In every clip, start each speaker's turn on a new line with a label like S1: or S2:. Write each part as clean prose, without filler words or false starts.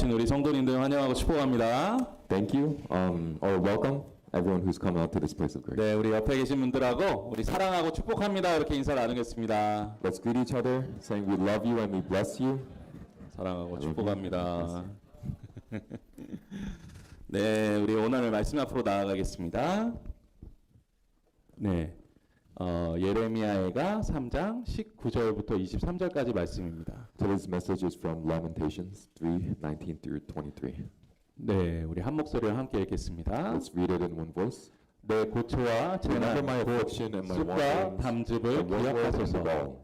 S1: 나오신 우리 성도님들 환영하고 축복합니다.
S2: Thank you, or welcome everyone who's come out to this place of grace.
S1: 네, 우리 옆에 계신 분들하고 우리 사랑하고 축복합니다. 이렇게 인사를 나누겠습니다.
S2: Let's greet each other, saying we love you and we bless you.
S1: 사랑하고 축복합니다. 네, 우리 오늘 말씀 앞으로 나아가겠습니다. 네, 예레미야가 3장 19절부터 23절까지 말씀입니다.
S2: Today's message is from Lamentations 3:19 through 23.
S1: 네, 우리 한 목소리로 함께 읽겠습니다.
S2: Let's read it in one voice.
S1: 내 고초와 재난,
S2: Remember my affliction and my
S1: 쑥과
S2: wanderings,
S1: 담즙을
S2: the wormwood and the
S1: 기억하소서.
S2: gall.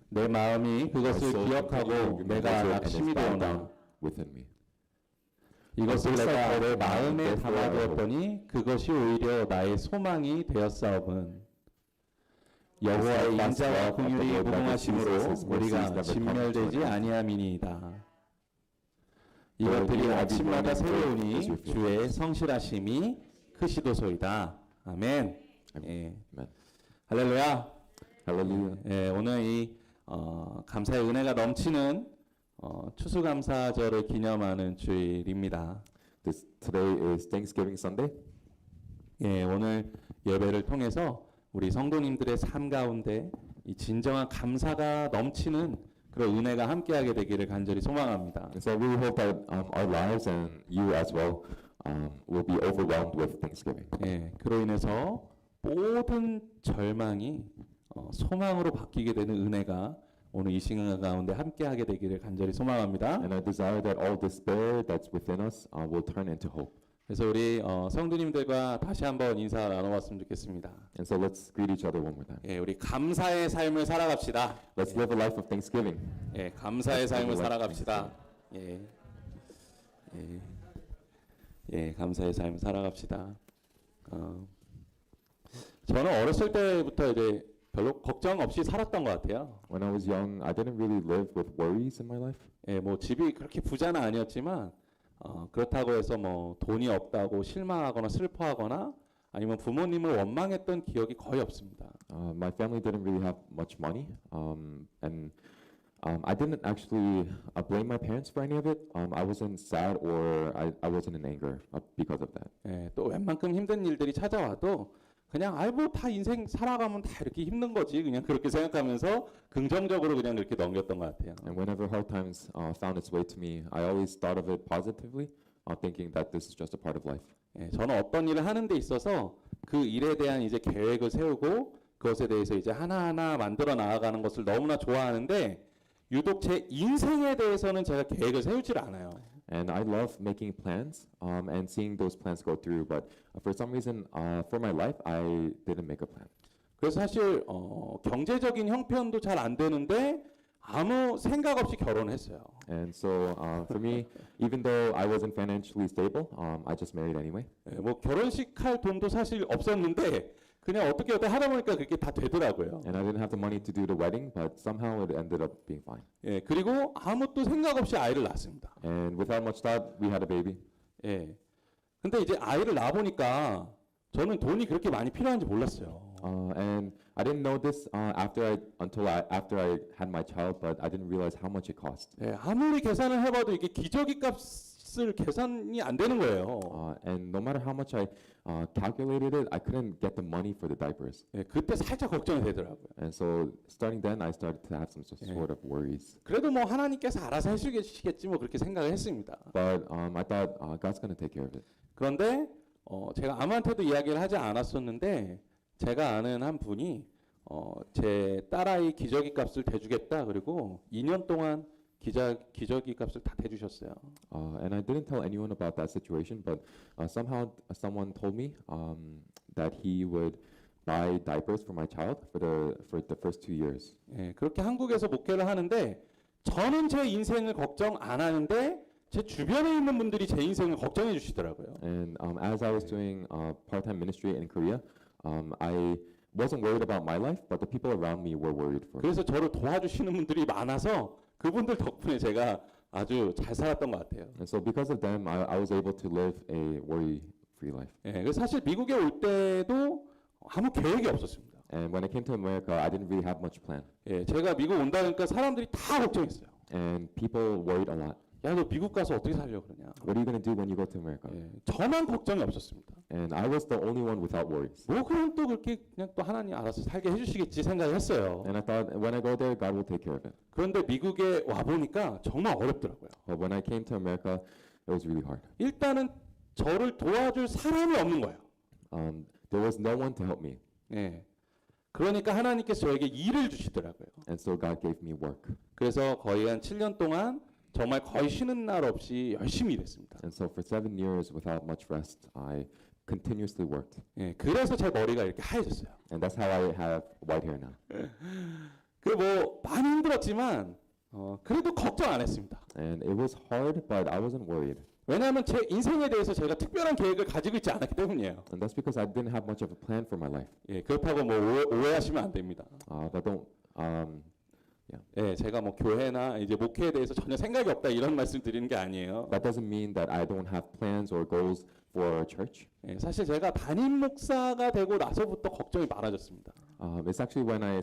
S1: 내 마음이 그것을
S2: My soul
S1: 기억하고
S2: continually
S1: 내가
S2: remembers it and
S1: 낙심이
S2: is bowed
S1: 되었나.
S2: down within me.
S1: 이것을 내가 내 마음에
S2: Therefore I
S1: 담아두었더니 그것이 오히려 나의 소망이 되었사옵은. 여호와의 인자와 긍휼이 무궁하심으로 우리가 진멸되지 아니함이니이다. 이것들이 아침마다 새로우니 주의 성실하심이 크시도소이다. 아멘. 예.
S2: Amen.
S1: 할렐루야.
S2: Hallelujah.
S1: 예, 오늘 이 감사의 은혜가 넘치는 추수감사절을 기념하는 주일입니다.
S2: Today is Thanksgiving Sunday.
S1: 예, 오늘 예배를 통해서 우리 성도님들의 삶 가운데 이 진정한 감사가 넘치는 그런 은혜가 함께하게 되기를 간절히 소망합니다.
S2: And so we hope that our lives and you as well will be overwhelmed with Thanksgiving.
S1: 예, 그로 인해서 모든 절망이 소망으로 바뀌게 되는 은혜가 오늘 이 시간 가운데 함께하게 되기를 간절히 소망합니다.
S2: And I desire that all despair that's within us will turn into hope.
S1: 그래서 우리 성도님들과 다시 한번 인사 나눠봤으면 좋겠습니다.
S2: And so let's greet each other one more time.
S1: 예, 우리 감사의 삶을 살아갑시다.
S2: Let's live a life of Thanksgiving.
S1: 예, 감사의 삶을 살아갑시다. 예, 예, 예, 감사의 삶을 살아갑시다. 저는 어렸을 때부터 이제 별로 걱정 없이 살았던 것 같아요.
S2: When I was young, I didn't really live with worries in my life.
S1: 예, 뭐 집이 그렇게 부자는 아니었지만 그렇다고 해서 뭐 돈이 없다고 실망하거나 슬퍼하거나 아니면 부모님을 원망했던 기억이 거의 없습니다.
S2: My family didn't really have much money, and I didn't actually blame my parents for any of it. I wasn't sad or I wasn't in anger because of that.
S1: 예, 또 웬만큼 힘든 일들이 찾아와도 그냥 뭐 다 인생 살아가면 다 이렇게 힘든 거지 그냥 그렇게 생각하면서 긍정적으로 그냥 그렇게 넘겼던 것 같아요.
S2: And whenever hard times found its way to me, I always thought of it positively, thinking that this is just a part of life.
S1: 예, 저는 어떤 일을 하는 데 있어서 그 일에 대한 이제 계획을 세우고 그것에 대해서 이제 하나하나 만들어 나아가는 것을 너무나 좋아하는데 유독 제 인생에 대해서는 제가 계획을 세우질 않아요.
S2: And I love making plans and seeing those plans go through. But for some reason, for my life, I didn't make a plan.
S1: 그래서 사실 경제적인 형편도 잘 안 되는데 아무 생각 없이 결혼했어요.
S2: And so for me, even though I wasn't financially stable, I just married anyway.
S1: 예, 뭐 결혼식 할 돈도 사실 없었는데 그냥 어떻게 하다 보니까 그렇게 다 되더라고요.
S2: And I didn't have the money to do the wedding, but somehow it ended up being fine.
S1: 예, 그리고 아무 또 생각 없이 아이를 낳았습니다.
S2: And without much thought, we had a baby.
S1: 예. 근데 이제 아이를 낳아 보니까 저는 돈이 그렇게 많이 필요한지 몰랐어요.
S2: And I didn't know this after I had my child, but I didn't realize how much it cost.
S1: 예, 아무리 계산을 해봐도 이게 기저귀 값을 계산이 안 되는 거예요.
S2: And no matter how much I calculated it, I couldn't get the money for the diapers.
S1: 예, 그때 살짝 걱정이 되더라고요.
S2: And so starting then, I started to have some sort of worries.
S1: 그래도 뭐 하나님께서 알아서 해주시겠지 뭐 그렇게 생각을 했습니다.
S2: But I thought God's going to take care of it.
S1: 그런데 제가 아무한테도 이야기를 하지 않았었는데 제가 아는 한 분이 제 딸아이 기저귀 값을 대주겠다 그리고 2년 동안 기저귀 값을 다 대주셨어요.
S2: And I didn't tell anyone about that situation, but somehow someone told me that he would buy diapers for my child for the first 2 years.
S1: 예, 그렇게 한국에서 목회를 하는데 저는 제 인생을 걱정 안 하는데 제 주변에 있는 분들이 제 인생을 걱정해 주시더라고요.
S2: And as I was doing part-time ministry in Korea, I wasn't worried about my life, but the people around me were worried for me.
S1: 그래서 저를 도와주시는 분들이 많아서 그분들 덕분에 제가 아주 잘 살았던 것 같아요.
S2: And so because of them, I was able to live a worry-free life.
S1: 예, 그래서 사실 미국에 올 때도 아무 계획이 없었습니다.
S2: And when I came to America, I didn't really have much plan.
S1: 예, 제가 미국 온다니까 사람들이 다 걱정했어요.
S2: And people worried a lot.
S1: 야, 너 미국 가서 어떻게 살려고 그러냐.
S2: What are you going to do when you go to America?
S1: 예, 저만 걱정이 없었습니다.
S2: And I was the only one without worries.
S1: 뭐 그럼 또 그렇게 그냥 또 하나님 알아서 살게 해주시겠지 생각을 했어요.
S2: And I thought, when I go there, God will take care of it.
S1: 그런데 미국에 와 보니까 정말 어렵더라고요.
S2: But when I came to America, it was really hard.
S1: 일단은 저를 도와줄 사람이 없는 거예요.
S2: There was no one to help me.
S1: 예. 그러니까 하나님께서 저에게 일을 주시더라고요.
S2: And so God gave me work.
S1: 그래서 거의 한 7년 동안 정말 거의 쉬는 날 없이 열심히 일했습니다.
S2: And so for 7 years without much rest, I continuously worked.
S1: 예. 그래서 제 머리가 이렇게 하얘졌어요.
S2: And that's how I have white hair now.
S1: 그 뭐 많이 힘들었지만 그래도 걱정 안 했습니다.
S2: And it was hard, but I wasn't worried.
S1: 왜냐하면 제 인생에 대해서 제가 특별한 계획을 가지고 있지 않았기 때문이에요.
S2: And that's because I didn't have much of a plan for my life.
S1: 예, 그렇다고 뭐 오해하시면 안 됩니다.
S2: But don't.
S1: 예, 제가 뭐 교회나 이제 목회에 대해서 전혀 생각이 없다 이런 말씀 드리는 게 아니에요.
S2: That doesn't mean that I don't have plans or goals for our church.
S1: 예, 사실 제가 담임 목사가 되고 나서부터 걱정이 많아졌습니다.
S2: It's actually when I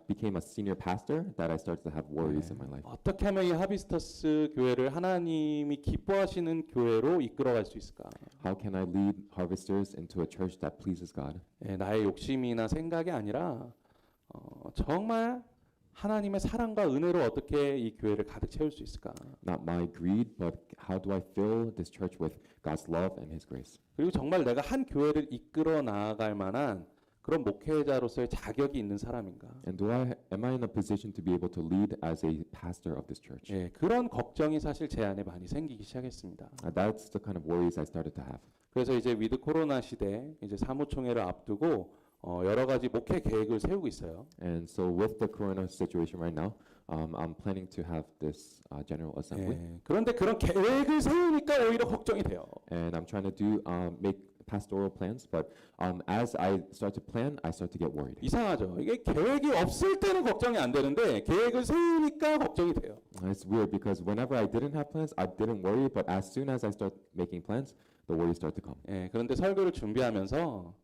S2: became a senior pastor that I started to have worries in my life.
S1: 어떻게 하면 이 하비스터스 교회를 하나님이 기뻐하시는 교회로 이끌어갈 수 있을까?
S2: How can I lead harvesters into a church that pleases God?
S1: 예, 나의 욕심이나 생각이 아니라 정말 하나님의 사랑과 은혜로 어떻게 이 교회를 가득 채울 수 있을까?
S2: Not my greed, but how do I fill this church with God's love and His grace?
S1: 그리고 정말 내가 한 교회를 이끌어 나아갈 만한 그런 목회자로서의 자격이 있는 사람인가?
S2: And am I in a position to be able to lead as a pastor of this church?
S1: 예, 그런 걱정이 사실 제 안에 많이 생기기 시작했습니다.
S2: That's the kind of worries I started to have.
S1: 그래서 이제 위드 코로나 시대 이제 사무총회를 앞두고 여러 가지 목회 계획을 세우고 있어요.
S2: And so with the corona situation right now, I'm planning to have this general assembly.
S1: 예, 그런데 그런 계획을 세우니까 오히려 걱정이 돼요.
S2: And I'm trying to make pastoral plans, but as I start to plan, I start to get worried.
S1: 이상하죠. 이게 계획이 없을 때는 걱정이 안 되는데 계획을 세우니까 걱정이 돼요.
S2: It's weird because whenever I didn't have plans, I didn't worry, but as soon as I start making plans, the worries start to come.
S1: 예, 그런데 설교를 준비하면서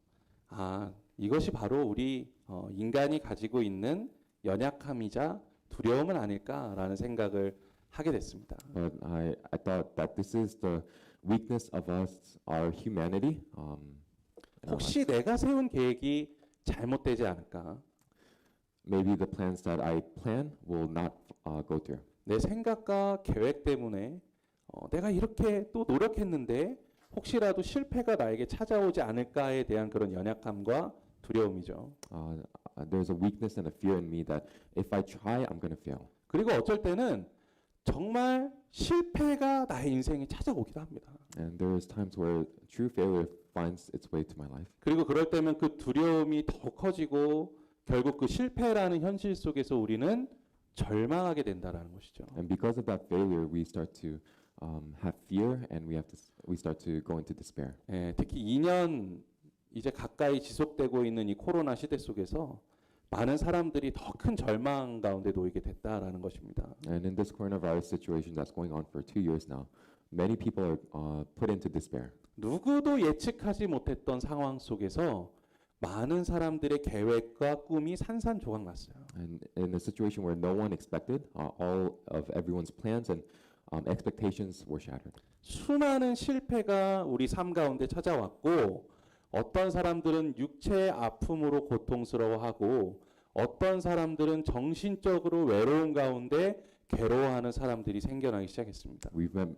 S1: 이것이 바로 우리 인간이 가지고 있는 연약함이자 두려움은 아닐까라는 생각을 하게 됐습니다.
S2: But I thought that this is the weakness of us, our humanity.
S1: 혹시 내가 세운 계획이 잘못되지 않을까?
S2: Maybe the plans that I plan will not go through.
S1: 내 생각과 계획 때문에 내가 이렇게 또 노력했는데 혹시라도 실패가 나에게 찾아오지 않을까에 대한 그런 연약함과 두려움이죠.
S2: There's a weakness and a fear in me that if I try, I'm going to fail.
S1: 그리고 어쩔 때는 정말 실패가 나의 인생에 찾아오기도 합니다.
S2: And there's times where true failure finds its way to my life.
S1: 그리고 그럴 때면 그 두려움이 더 커지고 결국 그 실패라는 현실 속에서 우리는 절망하게 된다라는 것이죠.
S2: And because of that failure, we start to have fear, and we start to go into despair.
S1: 예, 특히 2년 이제 가까이 지속되고 있는 이 코로나 시대 속에서 많은 사람들이 더 큰 절망 가운데 놓이게 됐다라는 것입니다.
S2: And in this coronavirus situation that's going on for 2 years now, many people are put into despair.
S1: 누구도 예측하지 못했던 상황 속에서 많은 사람들의 계획과 꿈이 산산조각 났어요.
S2: And in a situation where no one expected, all of everyone's plans and expectations were shattered.
S1: 수많은 실패가 우리 삶 가운데 찾아왔고 어떤 사람들은 육체의 아픔으로 고통스러워하고 어떤 사람들은 정신적으로 외로움 가운데 괴로워하는 사람들이 생겨나기 시작했습니다.
S2: We've had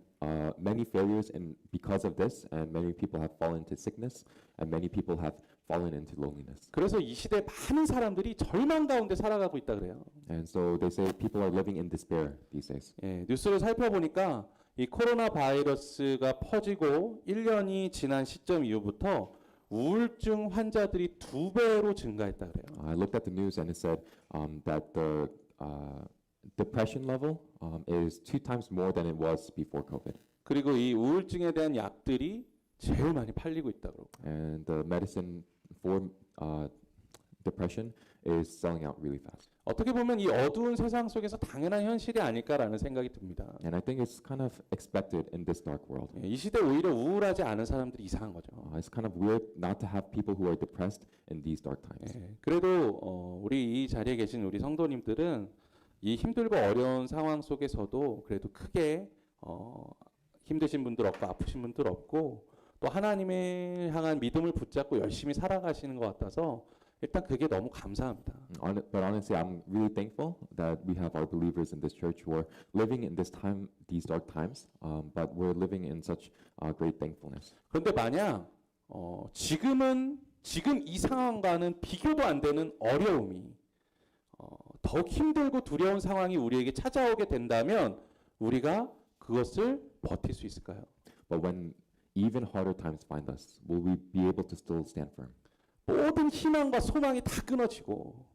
S2: many failures, and because of this, and many people have fallen into sickness, and many people have fallen into loneliness.
S1: 그래서 이 시대 많은 사람들이 절망 가운데 살아가고 있다 그래요.
S2: And so they say people are living in despair these days.
S1: 예, 뉴스를 살펴보니까 이 코로나 바이러스가 퍼지고 1년이 지난 시점 이후부터 우울증 환자들이 2배로 증가했다 그래요.
S2: I looked at the news and it said that the depression level is 2 times more than it was before COVID.
S1: 그리고 이 우울증에 대한 약들이 제일 많이 팔리고 있다 그러고.
S2: And the medicine for depression is selling out really fast.
S1: 어떻게 보면 이 어두운 세상 속에서 당연한 현실이 아닐까라는 생각이 듭니다.
S2: And I think it's kind of expected in this dark world.
S1: 이 시대 오히려 우울하지 않은 사람들이 이상한 거죠.
S2: It's kind of weird not to have people who are depressed in these dark times.
S1: 그래도 우리 이 자리에 계신 우리 성도님들은 이 힘들고 어려운 상황 속에서도 그래도 크게 힘드신 분들 없고 아프신 분들 없고 또 하나님을 향한 믿음을 붙잡고 열심히 살아가시는 것 같아서 일단 그게 너무 감사합니다.
S2: But honestly, I'm really thankful that we have our believers in this church who are living in this time, these dark times, but we're living in such great thankfulness.
S1: 그런데 만약 지금 이 상황과는 비교도 안 되는 어려움이 더욱 힘들고 두려운 상황이 우리에게 찾아오게 된다면 우리가 그것을 버틸 수 있을까요?
S2: But when even harder times find us, will we be able to still stand firm?
S1: 모든 희망과 소망이 다 끊어지고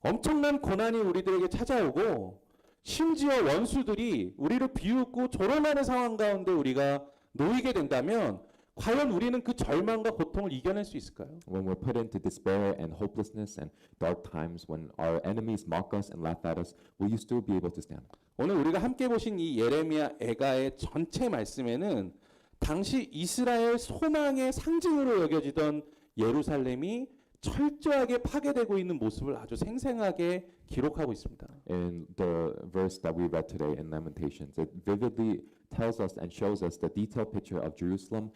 S1: 엄청난 고난이 우리들에게 찾아오고 심지어 원수들이 우리를 비웃고 조롱하는 상황 가운데 우리가 놓이게 된다면 과연 우리는 그 절망과 고통을 이겨낼 수 있을까요?
S2: When we're put into despair and hopelessness and dark times, when our enemies mock us and laugh at us, will you still be able to stand?
S1: 오늘 우리가 함께 보신 이 예레미야 애가의 전체 말씀에는 당시 이스라엘 소망의 상징으로 여겨지던 예루살렘이 철저하게 파괴되고 있는 모습을 아주 생생하게 기록하고 있습니다.
S2: In the verse that we read today in Lamentations, it vividly tells us and shows us the detailed picture of Jerusalem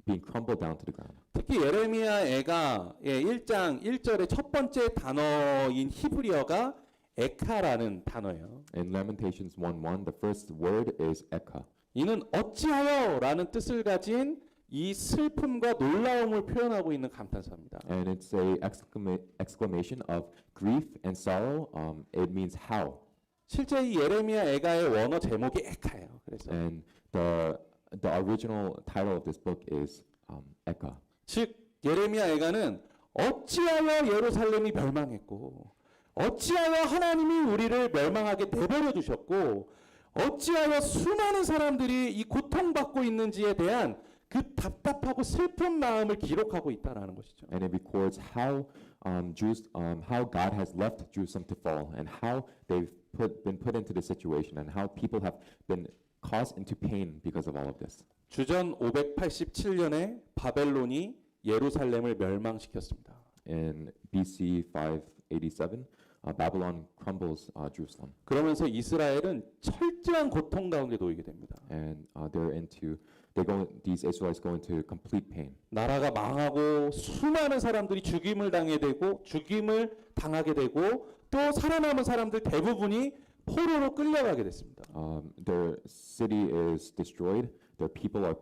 S2: being crumbled down to the ground.
S1: 특히 예레미야 애가의 1장 1절의 첫 번째 단어인 히브리어가 에카라는 단어예요.
S2: In Lamentations 1:1, the first word is Eka.
S1: 이는 어찌하여라는 뜻을 가진 이 슬픔과 놀라움을 표현하고 있는 감탄사입니다.
S2: And it's a exclamation of grief and sorrow. It means how.
S1: 실제 이 예레미야 애가의 원어 제목이 에카예요. 그래서
S2: And the original title of this book is Eka.
S1: 즉 예레미야 애가는 어찌하여 예루살렘이 멸망했고 어찌하여 하나님이 우리를 멸망하게 내버려 두셨고 어찌하여 수많은 사람들이 이 고통받고 있는지에 대한 그 답답하고 슬픈 마음을 기록하고 있다라는 것이죠.
S2: And it records how how God has left Jerusalem to fall, and how they've been put into this situation, and how people have been caused into pain because of all of this.
S1: 주전 587년에 바벨론이 예루살렘을 멸망시켰습니다.
S2: In BC 587, Babylon crumbles Jerusalem,
S1: 그러면서 이스라엘은 철저한 고통 가운데 놓이게 됩니다.
S2: and these Israelites go into complete pain.
S1: 나라가 망하고 수많은 사람들이 죽임을 당하게 되고 또 살아남은 사람들 대부분이 포로로 끌려가게 됐습니다.
S2: Their city is destroyed, their people are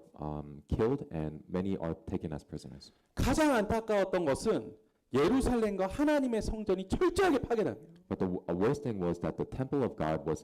S2: killed, and many are taken as prisoners.
S1: 가장 안타까웠던 것은 예루살렘과 하나님의 성전이 철저하게 파괴됩니다.
S2: But the worst thing was that the temple of God was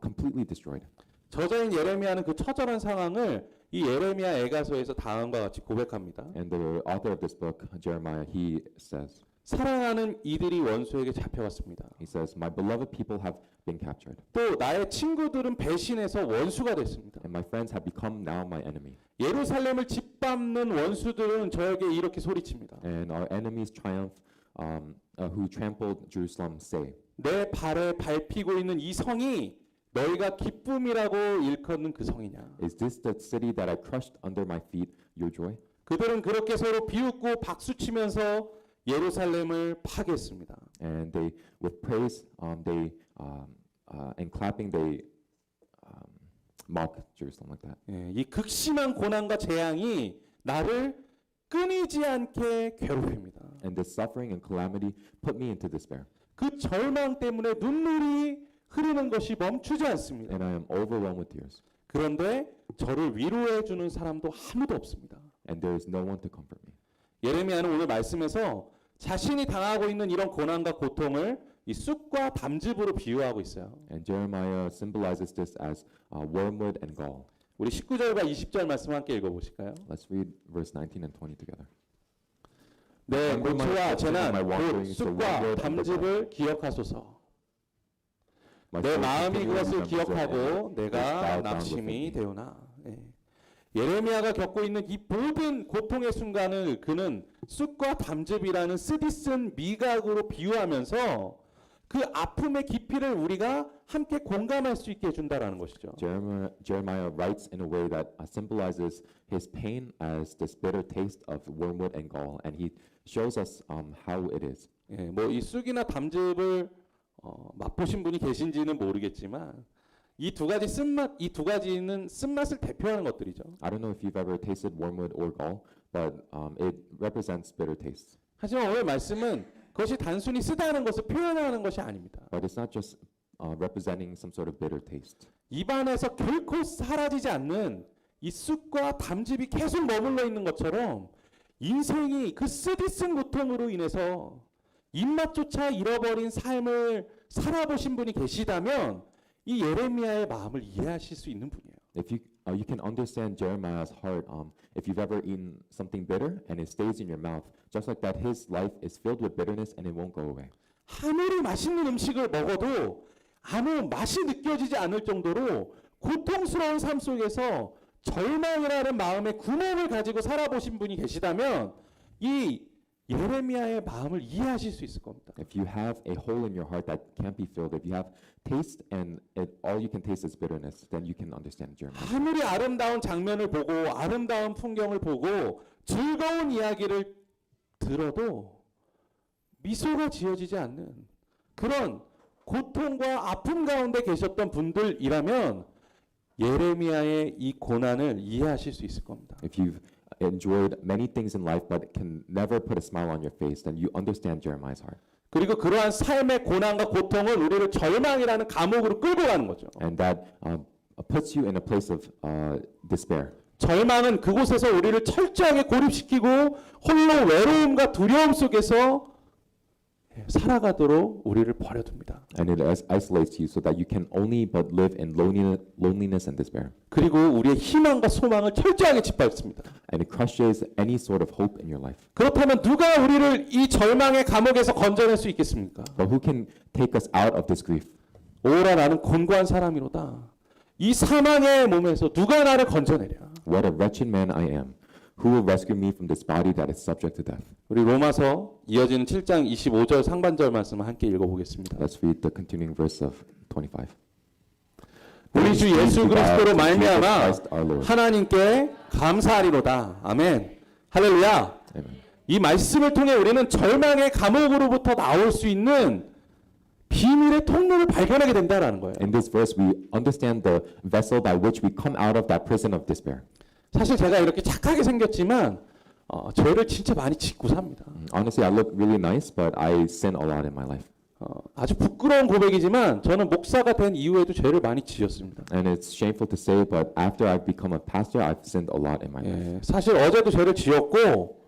S2: completely destroyed.
S1: 저자인 예레미야는 그 처절한 상황을 이 예레미야 애가서에서 다음과 같이 고백합니다.
S2: And the author of this book, Jeremiah, he says,
S1: 사랑하는 이들이 원수에게 잡혀갔습니다.
S2: he says, my beloved people have been captured,
S1: 또 나의 친구들은 배신해서 원수가 됐습니다.
S2: and my friends have become now my enemy.
S1: 예루살렘을 짓밟는 원수들은 저에게 이렇게 소리칩니다.
S2: And our enemies triumph, who trampled Jerusalem say,
S1: 내 발에 밟히고 있는 이 성이 너희가 기쁨이라고 일컫는 그 성이냐?
S2: is this the city that I crushed under my feet, your joy?
S1: 그들은 그렇게 서로 비웃고 박수치면서 예루살렘을 파괴했습니다.
S2: And they, with praise, and clapping, they mock Jerusalem like that.
S1: 예, 이 극심한 고난과 재앙이 나를 끊이지 않게 괴롭힙니다.
S2: And this suffering and calamity put me into despair.
S1: 그 절망 때문에 눈물이 흐르는 것이 멈추지 않습니다.
S2: And I am overwhelmed with tears.
S1: 그런데 저를 위로해 주는 사람도 아무도 없습니다.
S2: And there is no one to comfort me.
S1: 예레미야는 오늘 말씀에서 자신이 당하고 있는 이런 고난과 고통을 이 쑥과 담즙으로 비유하고 있어요.
S2: And Jeremiah symbolizes this as wormwood and gall.
S1: 우리 19절과 20절 말씀 함께 읽어보실까요?
S2: Let's read verse 19 and 20 together.
S1: 내
S2: Remember my
S1: 고초와
S2: affliction
S1: 재난
S2: and my
S1: 곧
S2: wanderings, the
S1: 쑥과
S2: wormwood and the gall.
S1: 담즙을 기억하소서.
S2: My
S1: 내
S2: soul
S1: 마음이
S2: continually
S1: 그것을
S2: remembers it,
S1: 기억하고
S2: and is
S1: 내가
S2: bowed down
S1: 낙심이
S2: within me.
S1: 되오나. 예. 예레미야가 겪고 있는 이 모든 고통의 순간을 그는 쑥과 담즙이라는 쓰디쓴 미각으로 비유하면서 그 아픔의 깊이를 우리가 함께 공감할 수 있게 해준다라는 것이죠.
S2: Jeremiah writes in a way that symbolizes his pain as this bitter taste of wormwood and gall, and he shows us how it is.
S1: 예, 뭐 이 쑥이나 담즙을 맛보신 분이 계신지는 모르겠지만 이 두 가지는 쓴맛을 대표하는 것들이죠.
S2: I don't know if you've ever tasted wormwood or gall, but it represents bitter taste.
S1: 하지만 오늘 말씀은 그것이 단순히 쓰다는 것을 표현하는 것이 아닙니다.
S2: But it's not just representing some sort of bitter taste.
S1: 입안에서 결코 사라지지 않는 이 쑥과 담즙이 계속 머물러 있는 것처럼 인생이 그 쓰디쓴 고통으로 인해서 입맛조차 잃어버린 삶을 살아보신 분이 계시다면 이 예레미야의 마음을 이해하실 수 있는 분이에요.
S2: If you can understand Jeremiah's heart, if you've ever eaten something bitter and it stays in your mouth, just like that, his life is filled with bitterness and it won't go away.
S1: 아무리 맛있는 음식을 먹어도 아무 맛이 느껴지지 않을 정도로 고통스러운 삶 속에서 절망이라는 마음의 구멍을 가지고 살아보신 분이 계시다면 이 예레미야의 마음을 이해하실 수 있을 겁니다.
S2: If you have a hole in your heart that can't be filled, if you have taste and all you can taste is bitterness, then you can understand Jeremiah.
S1: 아무리 아름다운 장면을 보고 아름다운 풍경을 보고 즐거운 이야기를 들어도 미소가 지어지지 않는 그런 고통과 아픔 가운데 계셨던 분들이라면 예레미야의 이 고난을 이해하실 수 있을 겁니다.
S2: If you've enjoyed many things in life but can never put a smile on your face, then you understand Jeremiah's heart.
S1: 그리고 그러한 삶의 고난과 고통은 우리를 절망이라는 감옥으로 끌고 가는 거죠.
S2: And that puts you in a place of despair.
S1: 절망은 그곳에서 우리를 철저하게 고립시키고 홀로 외로움과 두려움 속에서 살아가도록 우리를 버려둡니다.
S2: And it isolates you so that you can only but live in loneliness and despair.
S1: 그리고 우리의 희망과 소망을 철저하게 짓밟습니다.
S2: And it crushes any sort of hope in your life.
S1: 그렇다면 누가 우리를 이 절망의 감옥에서 건져낼 수 있겠습니까?
S2: But who can take us out of this grief?
S1: 오라 나는 곤고한 사람이로다. 이 사망의 몸에서 누가 나를 건져내랴?
S2: What a wretched man I am. Who will rescue me from this body that is subject to death?
S1: 우리 로마서 이어지는 7장 25절 상반절 말씀을 함께 읽어보겠습니다.
S2: Let's read the continuing verse of 25.
S1: 우리 주 예수 그리스도로 말미암아
S2: Christ our Lord.
S1: 하나님께 감사하리로다. 아멘. 할렐루야.
S2: Amen.
S1: 이 말씀을 통해 우리는 절망의 감옥으로부터 나올 수 있는 비밀의 통로를 발견하게 된다라는 거예요.
S2: In this verse, we understand the vessel by which we come out of that prison of despair.
S1: 사실 제가 이렇게 착하게 생겼지만 죄를 진짜 많이 짓고 삽니다.
S2: Honestly, I look really nice, but I sin a lot in my life.
S1: 아주 부끄러운 고백이지만 저는 목사가 된 이후에도 죄를 많이 지었습니다.
S2: And it's shameful to say, but after I've become a pastor, I've sinned a lot in my life.
S1: 사실 어제도 죄를 지었고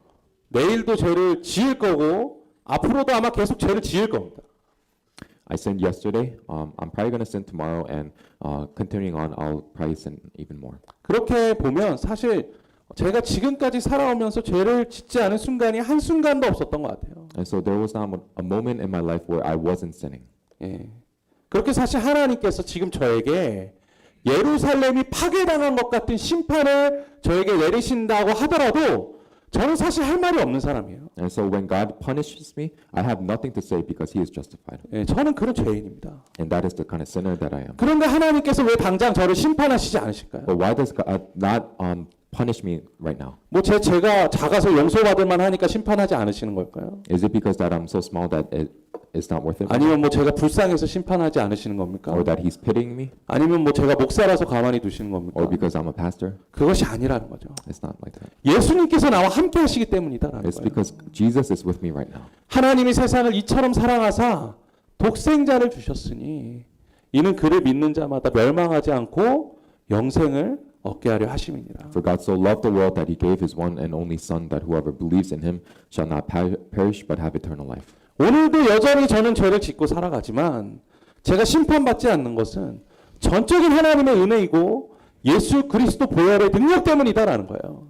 S1: 내일도 죄를 지을 거고 앞으로도 아마 계속 죄를 지을 겁니다.
S2: I sinned yesterday. I'm probably going to sin tomorrow, and continuing on, I'll probably sin even more.
S1: 그렇게 보면 사실 제가 지금까지 살아오면서 죄를 짓지 않은 순간이 한 순간도 없었던 것 같아요.
S2: And so there was not a moment in my life where I wasn't sinning.
S1: 그렇게 사실 하나님께서 지금 저에게 예루살렘이 파괴당한 것 같은 심판을 저에게 내리신다고 하더라도 저는 사실 할 말이 없는 사람이에요.
S2: And so when God punishes me, I have nothing to say because He is justified.
S1: 저는 그런 죄인입니다.
S2: And that is the kind of sinner that I am.
S1: 그런데 하나님께서 왜 당장 저를 심판하시지 않으실까요?
S2: But why does God not punish me right now?
S1: 뭐 제가 작아서 용서받을 만하니까 심판하지 않으시는 걸까요?
S2: Is it because that I'm so small that it's not worth it?
S1: 아니면 뭐 제가 불쌍해서 심판하지 않으시는 겁니까?
S2: Or that He's pitying me?
S1: 아니면 뭐 제가 목사라서 가만히 두시는 겁니까?
S2: Or because I'm a pastor?
S1: 그것이 아니라는 거죠.
S2: It's not like that.
S1: 예수님께서 나와 함께 하시기 때문이다라는
S2: It's
S1: 거예요.
S2: because Jesus is with me right now.
S1: 하나님이 세상을 이처럼 사랑하사 독생자를 주셨으니 이는 그를 믿는 자마다 멸망하지 않고 영생을 얻게 하려 하심이니라.
S2: For God so loved the world that He gave His one and only Son, that whoever believes in Him shall not perish but have eternal life.
S1: 오늘도 여전히 저는 죄를 짓고 살아가지만 제가 심판받지 않는 것은 전적인 하나님의 은혜이고 예수 그리스도 보혈의 능력 때문이다라는 거예요.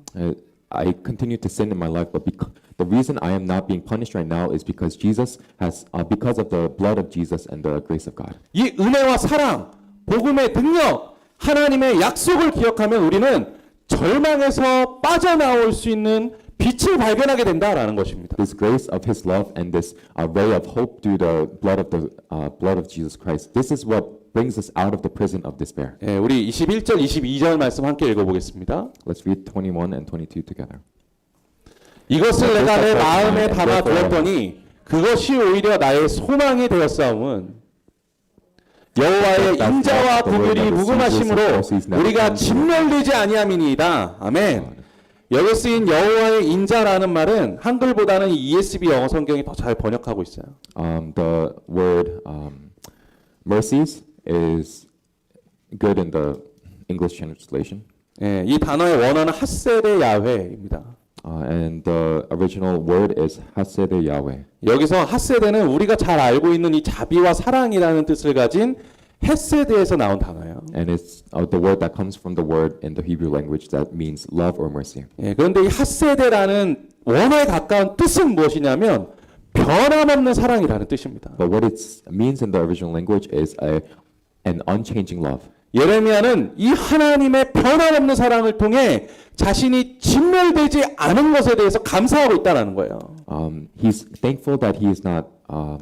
S2: I continue to sin in my life, but the reason I am not being punished right now is because Jesus has, because of the blood of Jesus and the grace of God.
S1: 이 은혜와 사랑, 복음의 능력, 하나님의 약속을 기억하면 우리는 절망에서 빠져나올 수 있는 빛을 발견하게 된다라는 것입니다.
S2: This grace of His love and this ray of hope through the blood of Jesus Christ. This is what brings us out of the prison of despair.
S1: 우리 21절, 22절 말씀 함께 읽어보겠습니다.
S2: Let's read 21 and 22 together.
S1: 이것을 내가 내 마음에 담아 두었더니 그것이 오히려 나의 소망이 되었사옴은 여호와의
S2: That's
S1: 인자와
S2: not the word
S1: 구별이
S2: that the
S1: 무금하심으로
S2: Caesars never
S1: 우리가
S2: comes to.
S1: 진멸되지 아니함이니이다. 아멘. 여기 쓰인 여호와의 인자라는 말은 한글보다는 ESV 영어 성경이 더 잘 번역하고 있어요.
S2: The word mercies is good in the English translation,
S1: 예, 이 단어의 원어는 핫세데 야훼입니다.
S2: and the original word is Hased Yahweh.
S1: 여기서 핫세데는 우리가 잘 알고 있는 이 자비와 사랑이라는 뜻을 가진 헤세드에서 나온 단어예요.
S2: And it's the word that comes from the word in the Hebrew language that means love or mercy.
S1: 예, 그런데 이 핫세데라는 원어에 가까운 뜻은 무엇이냐면 변함없는 사랑이라는 뜻입니다.
S2: But what it means in the original language is an unchanging love.
S1: 예레미야는 이 하나님의 변함없는 사랑을 통해 자신이 진멸되지 않은 것에 대해서 감사하고 있다는 거예요.
S2: He's thankful that he is not what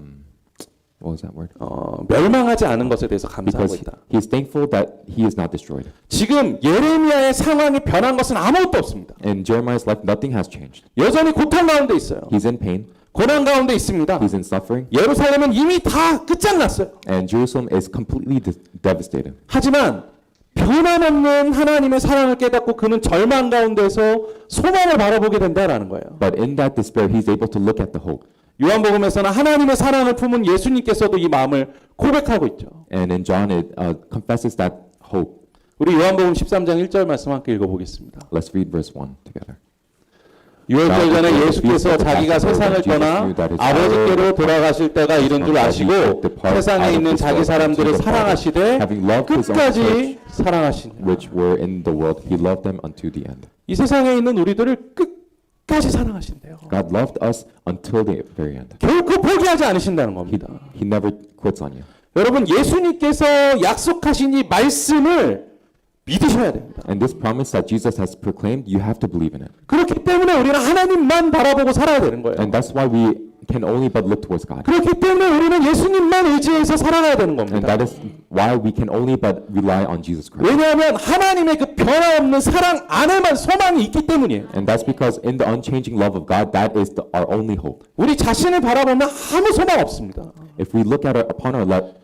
S2: was that word?
S1: 멸망하지 않은 것에 대해서 감사하고
S2: Because
S1: 있다.
S2: he is thankful that he is not destroyed.
S1: 지금 예레미야의 상황이 변한 것은 아무것도 없습니다.
S2: In Jeremiah's life, nothing has changed.
S1: 여전히 고통 가운데 있어요.
S2: He's in pain.
S1: 고난 가운데 있습니다.
S2: He's in suffering.
S1: 예루살렘은 이미 다 끝장났어요.
S2: And Jerusalem is completely devastated.
S1: 하지만 변함없는 하나님의 사랑을 깨닫고 그는 절망 가운데서 소망을 바라보게 된다라는 거예요.
S2: But in that despair, he's able to look at the hope.
S1: 요한복음에서는 하나님의 사랑을 품은 예수님께서도 이 마음을 고백하고 있죠.
S2: And in John, it confesses that hope.
S1: 우리 요한복음 13장 1절 말씀 함께 읽어보겠습니다.
S2: Let's read verse 1 together.
S1: 6월절 전에 예수께서 자기가 세상을 떠나 아버지께로 돌아가실 때가 이른 줄 아시고 세상에 있는 자기 사람들을 사랑하시되 끝까지 사랑하시니.
S2: Which were in the world, he loved them unto the end.
S1: 이 세상에 있는 우리들을 끝까지 사랑하신대요.
S2: God loved us until the very end.
S1: 결코 포기하지 않으신다는 겁니다.
S2: He never quits on you.
S1: 여러분, 예수님께서 약속하신 이 말씀을 믿으셔야 됩니다.
S2: And this promise that Jesus has proclaimed, you have to believe in it.
S1: 그렇기 때문에 우리는 하나님만 바라보고 살아야 되는 거예요.
S2: And that's why we can only but look towards God.
S1: 그렇기 때문에 우리는 예수님만 의지해서 살아가야 되는
S2: And
S1: 겁니다.
S2: that is why we can only but rely on Jesus Christ.
S1: 왜냐하면 하나님의 그 변화없는 사랑 안에만 소망이 있기 때문이에요.
S2: And that's because in the unchanging love of God, that is our only hope.
S1: 우리 자신을 바라보면 아무 소망 없습니다.
S2: If we look at upon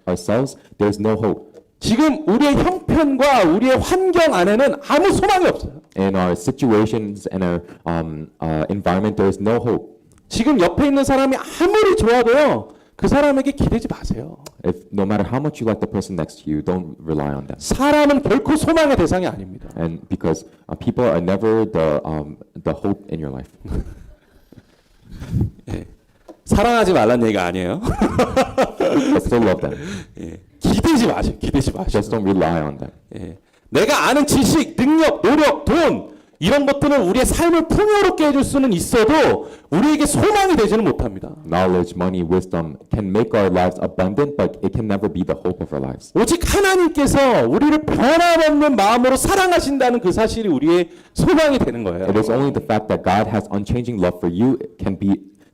S2: ourselves, there's no hope.
S1: 지금 우리의 형편과 우리의 환경 안에는 아무 소망이 없어요.
S2: In our situations and our environment, there is no hope.
S1: 지금 옆에 있는 사람이 아무리 좋아도요, 그 사람에게 기대지 마세요.
S2: If no matter how much you like the person next to you, don't rely on them.
S1: 사람은 결코 소망의 대상이 아닙니다.
S2: And because people are never the hope in your life.
S1: 예. 사랑하지 말란 얘기가 아니에요.
S2: But still love them.
S1: 예. 기대지 마세요. 기대지 마세요.
S2: Just don't rely on them.
S1: 예. 내가 아는 지식, 능력, 노력, 돈 이런 것들은 우리의 삶을 풍요롭게 해줄 수는 있어도 우리에게 소망이 되지는 못합니다.
S2: Knowledge, money, wisdom can make our lives abundant, but it can never be the hope of our lives.
S1: 오직 하나님께서 우리를 변함없는 마음으로 사랑하신다는 그 사실이 우리의 소망이 되는 거예요.
S2: It is only the fact that God has unchanging love for you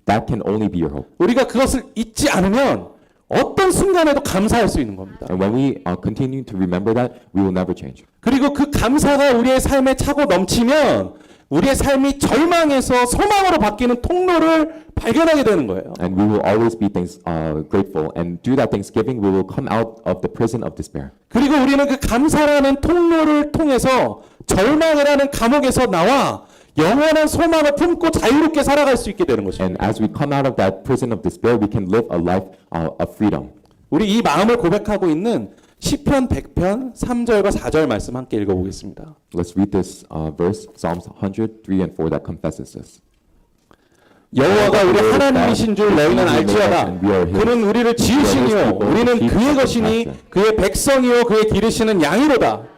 S2: that can only be your hope.
S1: 우리가 그것을 잊지 않으면 어떤 순간에도 감사할 수 있는 겁니다.
S2: And when we continue to remember that, we will never change.
S1: 그리고 그 감사가 우리의 삶에 차고 넘치면 우리의 삶이 절망에서 소망으로 바뀌는 통로를 발견하게 되는 거예요.
S2: And we will always be grateful. And through that thanksgiving, we will come out of the prison of despair.
S1: 그리고 우리는 그 감사라는 통로를 통해서 절망이라는 감옥에서 나와 영원한 소망을 품고 자유롭게 살아갈 수 있게 되는 것입니다.
S2: And as we come out of that prison of despair, we can live a life of freedom.
S1: 우리 이 마음을 고백하고 있는 시편 100편 3절과 4절 말씀 함께 읽어보겠습니다.
S2: Let's read this verse, Psalms 103 and 4 that confesses this.
S1: 여호와가 우리 하나님이신 줄 너희는 알지어다. 그는 우리를 지으시니요 우리는 그의 것이니 그의 백성이요 그의 기르시는 양이로다.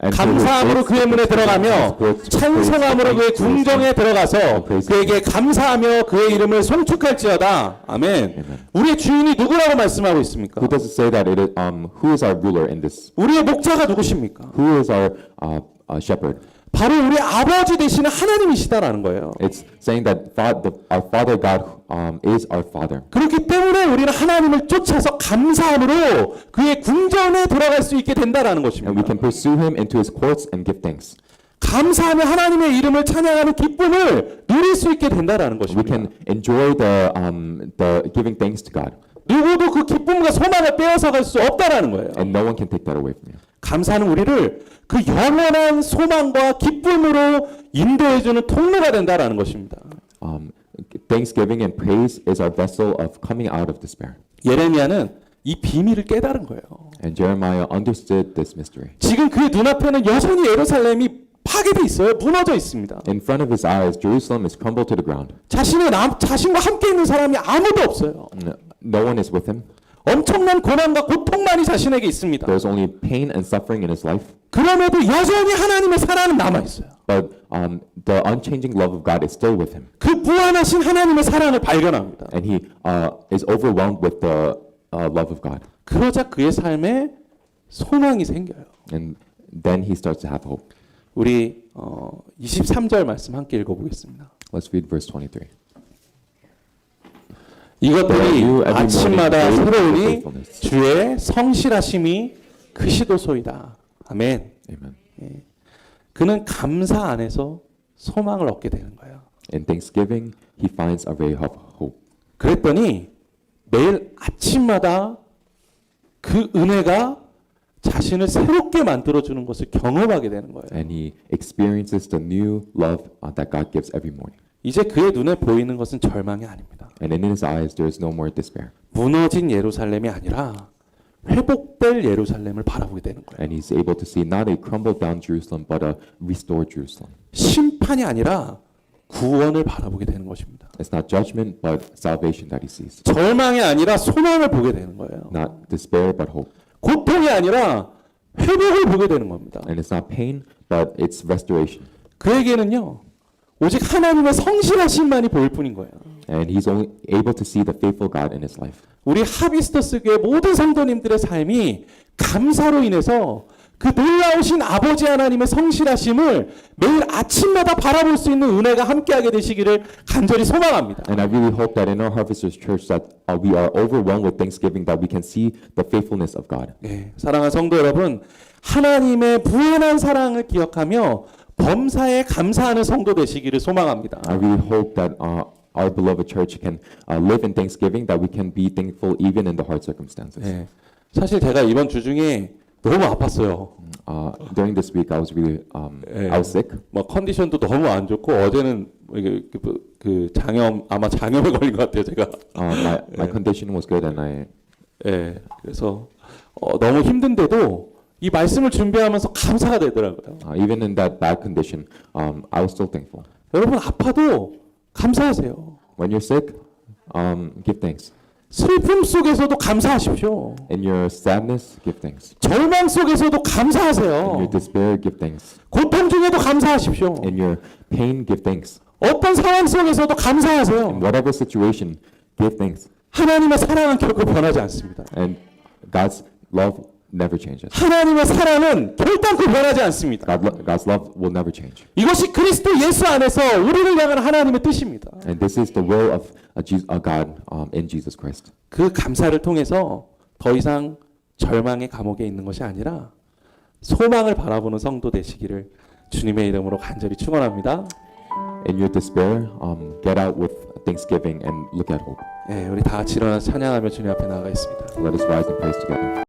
S1: 감사함으로 그의 문에 들어가며 찬송함으로 그의 궁정에 들어가서 그에게 감사하며 그의 이름을 송축할지어다. 아멘. 우리의 주인이 누구라고 말씀하고 있습니까?
S2: Who does it say that it is, who is our ruler in this?
S1: 우리의 목자가 누구십니까?
S2: Who is our shepherd?
S1: 바로 우리 아버지 되시는 하나님이시다라는 거예요.
S2: It's saying that our Father God is our Father.
S1: 그렇기 때문에 우리는 하나님을 쫓아서 감사함으로 그의 궁전에 들어갈 수 있게 된다라는
S2: And we
S1: 것입니다.
S2: can pursue Him into His courts and give thanks.
S1: 감사하며 하나님의 이름을 찬양하는 기쁨을 누릴 수 있게 된다라는
S2: We
S1: 것입니다.
S2: can enjoy the giving thanks to God.
S1: 누구도 그 기쁨과 소망을 빼앗아갈 수 없다라는 거예요.
S2: and no one can take that away from you.
S1: 감사는 우리를 그 영원한 소망과 기쁨으로 인도해주는 통로가 된다라는 것입니다.
S2: Thanksgiving and praise is our vessel of coming out of despair.
S1: 예레미야는 이 비밀을 깨달은 거예요.
S2: And Jeremiah understood this mystery.
S1: 지금 그의 눈앞에는 여전히 예루살렘이 파괴돼 있어요. 무너져 있습니다.
S2: In front of his eyes, Jerusalem is crumbled to the ground.
S1: 자신과 함께 있는 사람이 아무도 없어요.
S2: No one is with him.
S1: 엄청난 고난과 고통만이 자신에게 있습니다.
S2: There's only pain and suffering in his life.
S1: 그럼에도 여전히 하나님의 사랑은 남아 있어요.
S2: But the unchanging love of God is still with him.
S1: 그 무한하신 하나님의 사랑을 발견합니다.
S2: And he is overwhelmed with the love of God.
S1: 그러자 그의 삶에 소망이 생겨요.
S2: And then he starts to have hope.
S1: 우리 23절 말씀 함께 읽어보겠습니다.
S2: Let's read verse 23.
S1: 이것들이
S2: You every
S1: 아침마다
S2: morning praise
S1: 새로우니
S2: your faithfulness.
S1: 주의 성실하심이 크시도소이다. 아멘.
S2: Amen.
S1: 그는 감사 안에서 소망을 얻게 되는 거예요.
S2: In thanksgiving, he finds a ray of hope.
S1: 그랬더니 매일 아침마다 그 은혜가 자신을 새롭게 만들어주는 것을 경험하게 되는 거예요.
S2: And he experiences the new love that God gives every morning.
S1: 이제 그의 눈에 보이는 것은 절망이 아닙니다.
S2: And in his eyes, there is no more despair.
S1: 무너진 예루살렘이 아니라 회복될 예루살렘을 바라보게 되는 거예요.
S2: And he's able to see not a crumbled down Jerusalem, but a restored Jerusalem.
S1: 심판이 아니라 구원을 바라보게 되는 것입니다.
S2: It's not judgment, but salvation that he sees.
S1: 절망이 아니라 소망을 보게 되는 거예요.
S2: Not despair, but hope.
S1: 고통이 아니라 회복을 보게 되는 겁니다.
S2: And it's not pain, but it's restoration.
S1: 그에게는요, 오직 하나님의 성실하심만이 보일 뿐인 거예요.
S2: And he's only able to see the faithful God in his life.
S1: 우리 하비스터스 교회 모든 성도님들의 삶이 감사로 인해서 그 놀라우신 아버지 하나님의 성실하심을 매일 아침마다 바라볼 수 있는 은혜가 함께하게 되시기를 간절히 소망합니다.
S2: And I really hope that in our Harvesters Church that we are overwhelmed with thanksgiving, that we can see the faithfulness of God.
S1: 네, 사랑하는 성도 여러분, 하나님의 무한한 사랑을 기억하며 범사에 감사하는 성도 되시기를 소망합니다.
S2: I really hope that our beloved church can live in thanksgiving, that we can be thankful even in the hard circumstances.
S1: 네, 사실 제가 이번 주 중에 너무 아팠어요.
S2: During this week, I was really I was sick.
S1: 뭐 컨디션도 너무 안 좋고 어제는 그 장염 아마 장염에 걸린 것 같아요 제가.
S2: My condition was good, and I
S1: 예, 그래서 너무 힘든데도 이 말씀을 준비하면서 감사가 되더라고요.
S2: even in that bad condition, I was still thankful.
S1: 여러분 아파도 감사하세요.
S2: When you're sick, give thanks.
S1: 슬픔 속에서도 감사하십시오.
S2: In your sadness, give thanks.
S1: 절망 속에서도
S2: In
S1: 감사하세요.
S2: your despair, give thanks.
S1: 고통 중에도 감사하십시오.
S2: In your pain, give thanks.
S1: 어떤 상황 속에서도
S2: In
S1: 감사하세요.
S2: whatever situation, give thanks.
S1: 하나님의 사랑은 결코 변하지 않습니다.
S2: And God's love never changes.
S1: 하나님의 사랑은 결단코 변하지 않습니다.
S2: God's love will never change.
S1: 이것이 그리스도 예수 안에서 우리를 향한 하나님의 뜻입니다.
S2: And this is the will of God in Jesus Christ.
S1: 그 감사를 통해서 더 이상 절망의 감옥에 있는 것이 아니라 소망을 바라보는 성도 되시기를 주님의 이름으로 간절히 축원합니다.
S2: In your despair, get out with thanksgiving and look at hope.
S1: 네, 우리 다 같이 일어나서 찬양하며 주님 앞에 나아가겠습니다.
S2: Let us rise and praise together.